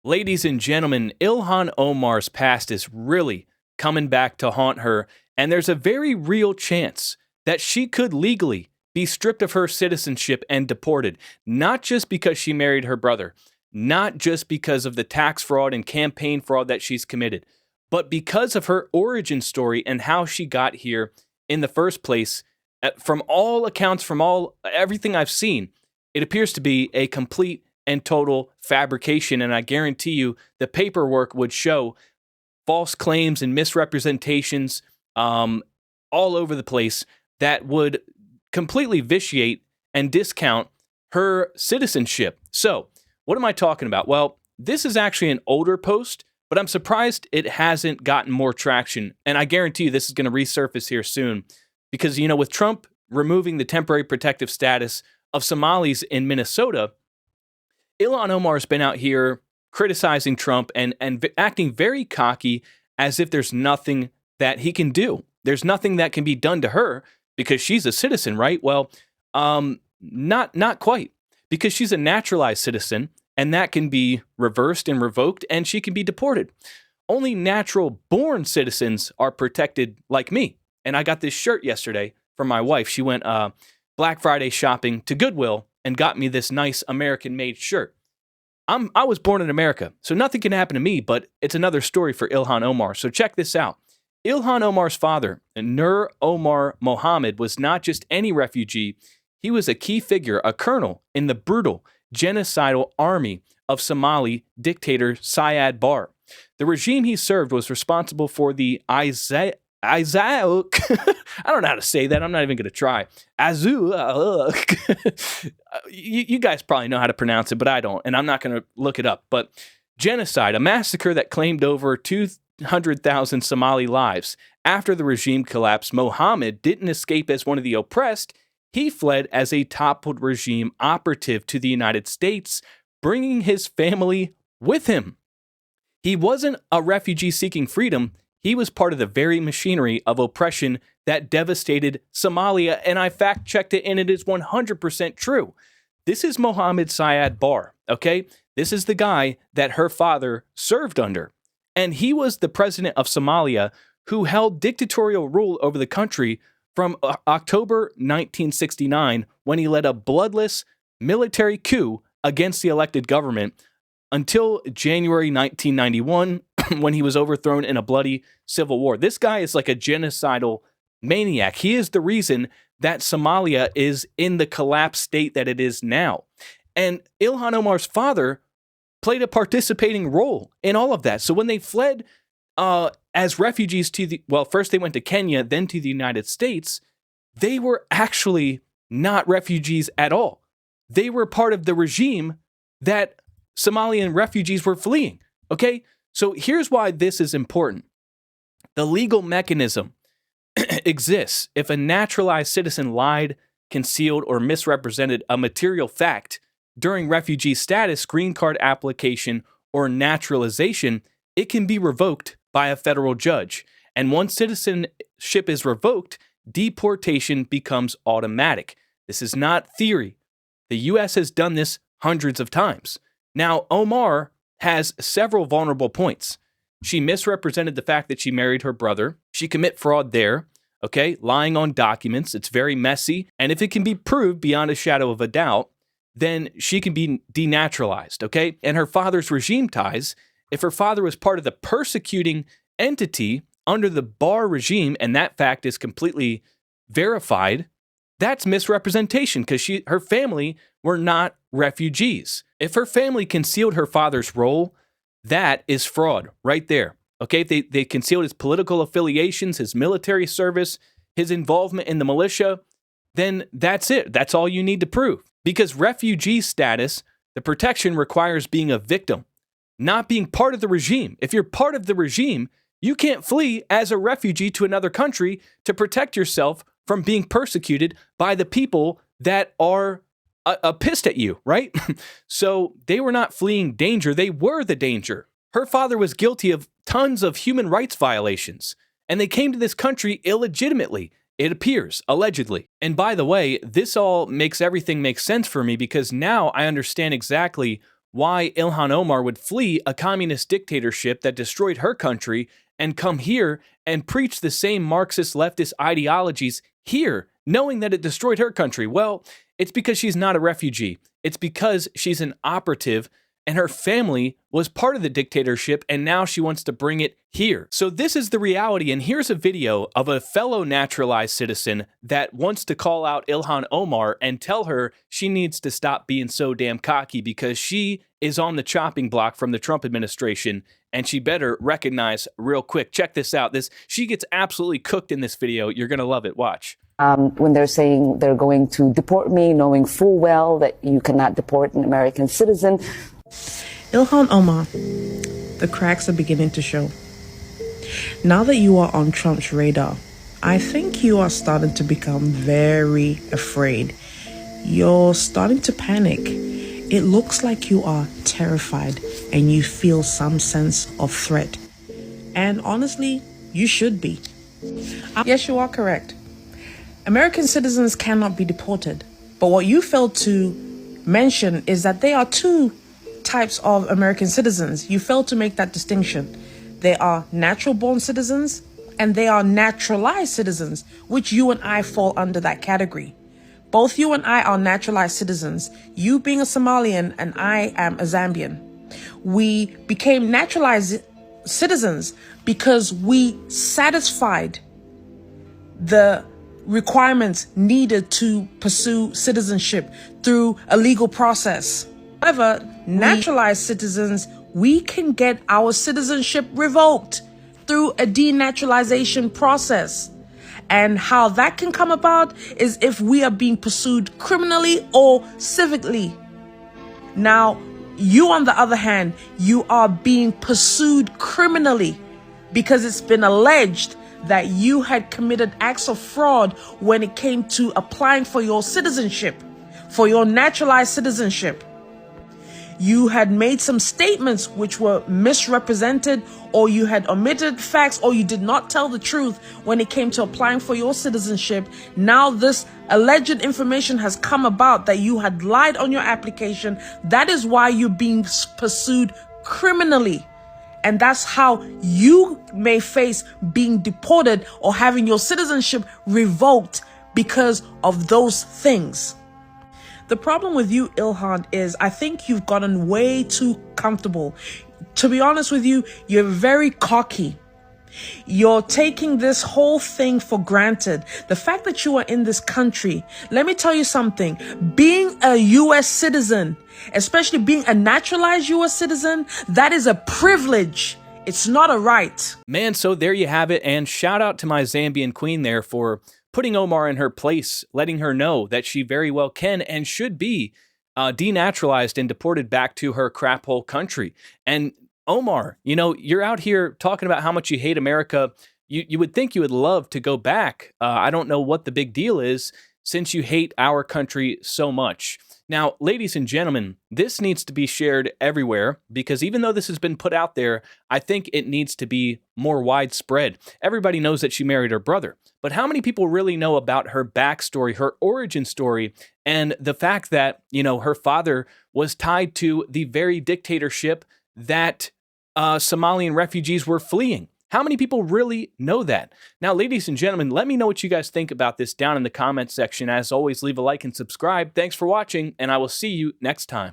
Ladies and gentlemen, Ilhan Omar's past is really coming back to haunt her, and there's a very real chance that she could legally be stripped of her citizenship and deported, not just because she married her brother, not just because of the tax fraud and campaign fraud that she's committed, but because of her origin story and how she got here in the first place. From all accounts, from everything I've seen, it appears to be a complete and total fabrication. And I guarantee you the paperwork would show false claims and misrepresentations all over the place that would completely vitiate and discount her citizenship. So, what am I talking about? Well, this is actually an older post, but I'm surprised it hasn't gotten more traction. And I guarantee you this is going to resurface here soon because, with Trump removing the temporary protective status of Somalis in Minnesota, Ilhan Omar's been out here criticizing Trump and acting very cocky as if there's nothing that he can do. There's nothing that can be done to her because she's a citizen, right? Well, not quite, because she's a naturalized citizen, and that can be reversed and revoked, and she can be deported. Only natural-born citizens are protected like me. And I got this shirt yesterday from my wife. She went Black Friday shopping to Goodwill and got me this nice American-made shirt. I was born in America, so nothing can happen to me, but it's another story for Ilhan Omar. So check this out. Ilhan Omar's father, Nur Omar Mohammed, was not just any refugee. He was a key figure, a colonel in the brutal, genocidal army of Somali dictator Siad Barre. The regime he served was responsible for the Isaac. I don't know how to say that. I'm not even going to try. You guys probably know how to pronounce it, but I don't, and I'm not going to look it up. But genocide, a massacre that claimed over 200,000 Somali lives. After the regime collapsed, Mohammed didn't escape as one of the oppressed. He fled as a toppled regime operative to the United States, bringing his family with him. He wasn't a refugee seeking freedom. He was part of the very machinery of oppression that devastated Somalia, and I fact-checked it, and it is 100% true. This is Mohammed Siad Barre, okay? This is the guy that her father served under, and he was the president of Somalia who held dictatorial rule over the country from October 1969, when he led a bloodless military coup against the elected government, until January 1991, when he was overthrown in a bloody civil war. This guy is like a genocidal maniac. He is the reason that Somalia is in the collapsed state that it is now. And Ilhan Omar's father played a participating role in all of that. So when they fled as refugees first they went to Kenya, then to the United States, they were actually not refugees at all. They were part of the regime that Somalian refugees were fleeing, okay? So here's why this is important. The legal mechanism exists if a naturalized citizen lied, concealed, or misrepresented a material fact during refugee status, green card application, or naturalization. It can be revoked by a federal judge. And once citizenship is revoked, deportation becomes automatic. This is not theory. The U.S. has done this hundreds of times. Now, Omar has several vulnerable points. She misrepresented the fact that she married her brother. She commit fraud there, okay? Lying on documents. It's very messy. And if it can be proved beyond a shadow of a doubt, then she can be denaturalized, okay? And her father's regime ties, if her father was part of the persecuting entity under the Barre regime, and that fact is completely verified, that's misrepresentation because her family were not refugees. If her family concealed her father's role, that is fraud right there. Okay, they concealed his political affiliations, his military service, his involvement in the militia, then that's it. That's all you need to prove. Because refugee status, the protection requires being a victim, not being part of the regime. If you're part of the regime, you can't flee as a refugee to another country to protect yourself from being persecuted by the people that are pissed at you, right? So they were not fleeing danger. They were the danger. Her father was guilty of tons of human rights violations, and they came to this country illegitimately. It appears, allegedly. And by the way, this all makes everything make sense for me because now I understand exactly why Ilhan Omar would flee a communist dictatorship that destroyed her country and come here and preach the same Marxist leftist ideologies here, knowing that it destroyed her country. Well, it's because she's not a refugee. It's because she's an operative and her family was part of the dictatorship and now she wants to bring it here. So this is the reality, and here's a video of a fellow naturalized citizen that wants to call out Ilhan Omar and tell her she needs to stop being so damn cocky because she is on the chopping block from the Trump administration and she better recognize real quick. Check this out. She gets absolutely cooked in this video. You're going to love it. Watch. When they're saying they're going to deport me, knowing full well that you cannot deport an American citizen. Ilhan Omar, the cracks are beginning to show. Now that you are on Trump's radar, I think you are starting to become very afraid. You're starting to panic. It looks like you are terrified and you feel some sense of threat. And honestly, you should be. Yes, you are correct. American citizens cannot be deported. But what you failed to mention is that there are two types of American citizens. You failed to make that distinction. They are natural-born citizens and they are naturalized citizens, which you and I fall under that category. Both you and I are naturalized citizens, you being a Somalian and I am a Zambian. We became naturalized citizens because we satisfied the requirements needed to pursue citizenship through a legal process. However, naturalized citizens, we can get our citizenship revoked through a denaturalization process. And how that can come about is if we are being pursued criminally or civically. Now, you on the other hand, you are being pursued criminally because it's been alleged that you had committed acts of fraud when it came to applying for your citizenship, for your naturalized citizenship. You had made some statements which were misrepresented, or you had omitted facts, or you did not tell the truth when it came to applying for your citizenship. Now this alleged information has come about that you had lied on your application. That is why you're being pursued criminally. And that's how you may face being deported or having your citizenship revoked because of those things. The problem with you, Ilhan, is I think you've gotten way too comfortable. To be honest with you, you're very cocky. You're taking this whole thing for granted. The fact that you are in this country, let me tell you something. Being a U.S. citizen, especially being a naturalized U.S. citizen, that is a privilege. It's not a right. Man, so there you have it. And shout out to my Zambian queen there for putting Omar in her place, letting her know that she very well can and should be denaturalized and deported back to her crap hole country. And Omar, you know, you're out here talking about how much you hate America. You would think you would love to go back. I don't know what the big deal is since you hate our country so much. Now, ladies and gentlemen, this needs to be shared everywhere because even though this has been put out there, I think it needs to be more widespread. Everybody knows that she married her brother, but how many people really know about her backstory, her origin story, and the fact that, you know, her father was tied to the very dictatorship that Somalian refugees were fleeing? How many people really know that? Now, ladies and gentlemen, let me know what you guys think about this down in the comments section. As always, leave a like and subscribe. Thanks for watching, and I will see you next time.